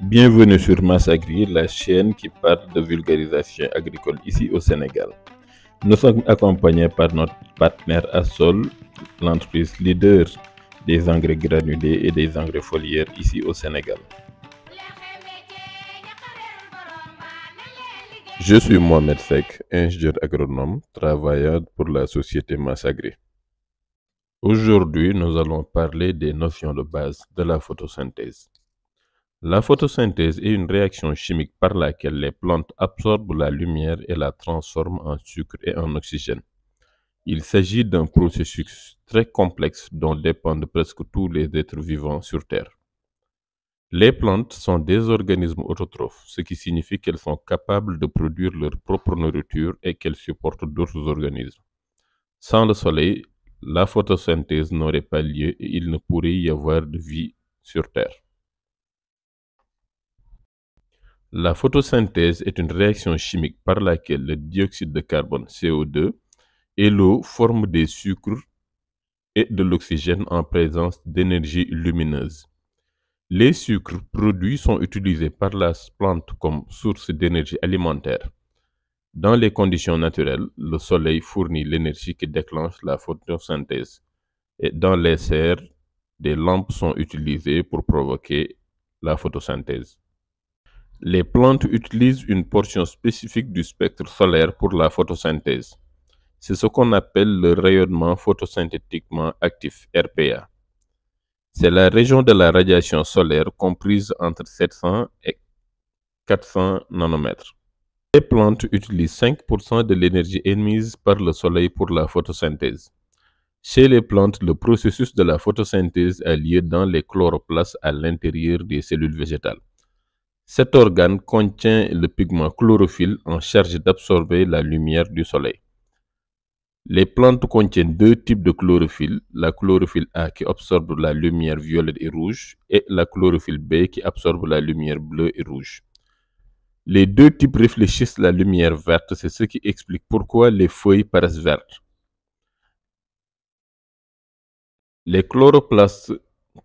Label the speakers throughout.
Speaker 1: Bienvenue sur Massagri, la chaîne qui parle de vulgarisation agricole ici au Sénégal. Nous sommes accompagnés par notre partenaire Assol, l'entreprise leader des engrais granulés et des engrais foliaires ici au Sénégal. Je suis Mohamed Sek, ingénieur agronome, travailleur pour la société Massagri. Aujourd'hui, nous allons parler des notions de base de la photosynthèse. La photosynthèse est une réaction chimique par laquelle les plantes absorbent la lumière et la transforment en sucre et en oxygène. Il s'agit d'un processus très complexe dont dépendent presque tous les êtres vivants sur Terre. Les plantes sont des organismes autotrophes, ce qui signifie qu'elles sont capables de produire leur propre nourriture et qu'elles supportent d'autres organismes. Sans le soleil, la photosynthèse n'aurait pas lieu et il ne pourrait y avoir de vie sur Terre. La photosynthèse est une réaction chimique par laquelle le dioxyde de carbone CO2 et l'eau forment des sucres et de l'oxygène en présence d'énergie lumineuse. Les sucres produits sont utilisés par la plante comme source d'énergie alimentaire. Dans les conditions naturelles, le soleil fournit l'énergie qui déclenche la photosynthèse et dans les serres, des lampes sont utilisées pour provoquer la photosynthèse. Les plantes utilisent une portion spécifique du spectre solaire pour la photosynthèse. C'est ce qu'on appelle le rayonnement photosynthétiquement actif, RPA. C'est la région de la radiation solaire comprise entre 700 et 400 nanomètres. Les plantes utilisent 5% de l'énergie émise par le soleil pour la photosynthèse. Chez les plantes, le processus de la photosynthèse a lieu dans les chloroplastes à l'intérieur des cellules végétales. Cet organe contient le pigment chlorophylle en charge d'absorber la lumière du soleil. Les plantes contiennent deux types de chlorophylle, la chlorophylle A qui absorbe la lumière violette et rouge et la chlorophylle B qui absorbe la lumière bleue et rouge. Les deux types réfléchissent la lumière verte, c'est ce qui explique pourquoi les feuilles paraissent vertes. Les chloroplastes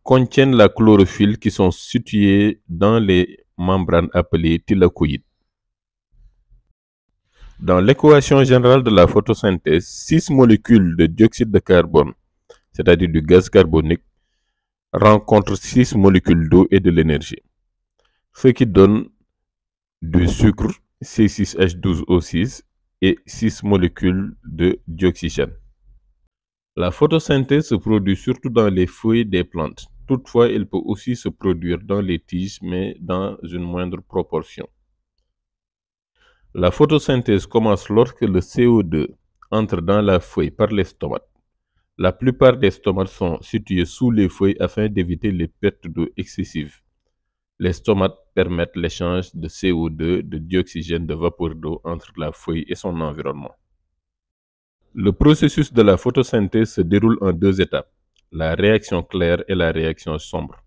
Speaker 1: contiennent la chlorophylle qui sont situées dans les membranes appelées thylakoïdes. Dans l'équation générale de la photosynthèse, 6 molécules de dioxyde de carbone, c'est-à-dire du gaz carbonique, rencontrent 6 molécules d'eau et de l'énergie, ce qui donne du sucre C6H12O6 et 6 molécules de dioxygène. La photosynthèse se produit surtout dans les feuilles des plantes. Toutefois, elle peut aussi se produire dans les tiges, mais dans une moindre proportion. La photosynthèse commence lorsque le CO2 entre dans la feuille par les stomates. La plupart des stomates sont situés sous les feuilles afin d'éviter les pertes d'eau excessives. Les stomates permettent l'échange de CO2, de dioxygène, de vapeur d'eau entre la feuille et son environnement. Le processus de la photosynthèse se déroule en deux étapes, la réaction claire et la réaction sombre.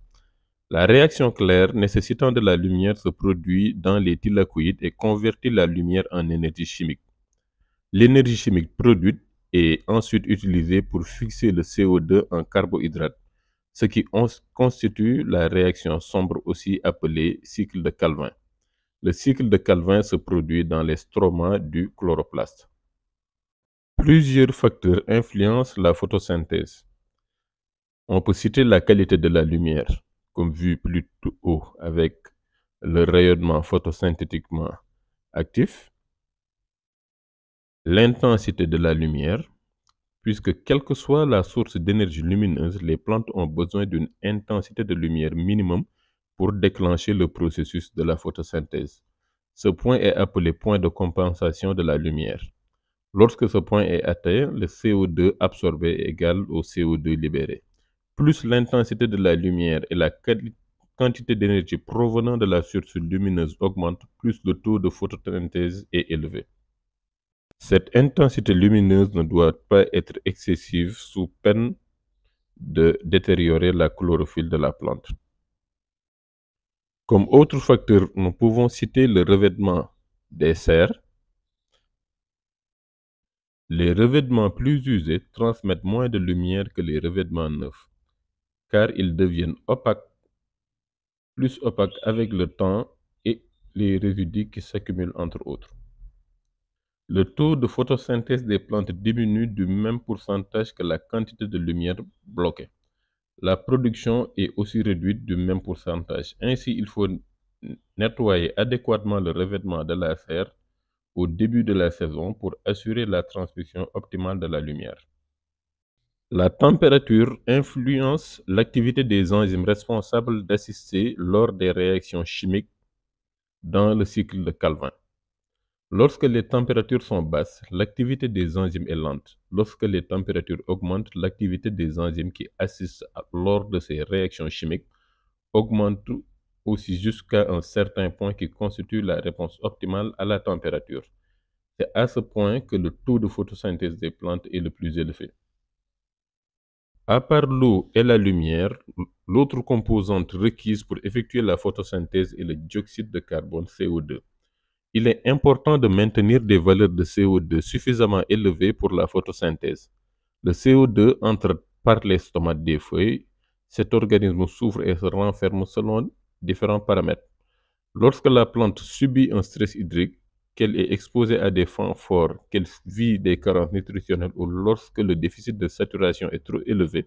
Speaker 1: La réaction claire, nécessitant de la lumière, se produit dans les thylakoïdes et convertit la lumière en énergie chimique. L'énergie chimique produite est ensuite utilisée pour fixer le CO2 en carbohydrate, ce qui constitue la réaction sombre aussi appelée cycle de Calvin. Le cycle de Calvin se produit dans les stromas du chloroplaste. Plusieurs facteurs influencent la photosynthèse. On peut citer la qualité de la lumière, comme vu plus haut avec le rayonnement photosynthétiquement actif, l'intensité de la lumière, puisque quelle que soit la source d'énergie lumineuse, les plantes ont besoin d'une intensité de lumière minimum pour déclencher le processus de la photosynthèse. Ce point est appelé point de compensation de la lumière. Lorsque ce point est atteint, le CO2 absorbé est égal au CO2 libéré. Plus l'intensité de la lumière et la quantité d'énergie provenant de la source lumineuse augmente, plus le taux de photosynthèse est élevé. Cette intensité lumineuse ne doit pas être excessive sous peine de détériorer la chlorophylle de la plante. Comme autre facteur, nous pouvons citer le revêtement des serres. Les revêtements plus usés transmettent moins de lumière que les revêtements neufs, car ils deviennent opaques plus opaque avec le temps et les résidus qui s'accumulent entre autres. Le taux de photosynthèse des plantes diminue du même pourcentage que la quantité de lumière bloquée. La production est aussi réduite du même pourcentage. Ainsi, il faut nettoyer adéquatement le revêtement de la serre au début de la saison pour assurer la transmission optimale de la lumière. La température influence l'activité des enzymes responsables d'assister lors des réactions chimiques dans le cycle de Calvin. Lorsque les températures sont basses, l'activité des enzymes est lente. Lorsque les températures augmentent, l'activité des enzymes qui assistent lors de ces réactions chimiques augmente aussi jusqu'à un certain point qui constitue la réponse optimale à la température. C'est à ce point que le taux de photosynthèse des plantes est le plus élevé. À part l'eau et la lumière, l'autre composante requise pour effectuer la photosynthèse est le dioxyde de carbone CO2. Il est important de maintenir des valeurs de CO2 suffisamment élevées pour la photosynthèse. Le CO2 entre par les stomates des feuilles. Cet organisme s'ouvre et se renferme selon différents paramètres. Lorsque la plante subit un stress hydrique, qu'elle est exposée à des vents forts, qu'elle vit des carences nutritionnelles ou lorsque le déficit de saturation est trop élevé,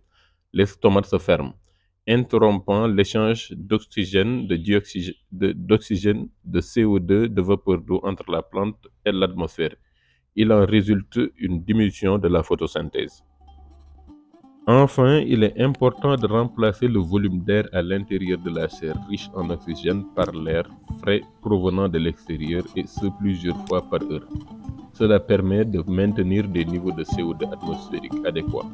Speaker 1: les stomates se ferment, interrompant l'échange d'oxygène, d'oxygène, de CO2, de vapeur d'eau entre la plante et l'atmosphère. Il en résulte une diminution de la photosynthèse. Enfin, il est important de remplacer le volume d'air à l'intérieur de la serre riche en oxygène par l'air frais provenant de l'extérieur et ce plusieurs fois par heure. Cela permet de maintenir des niveaux de CO2 atmosphériques adéquats.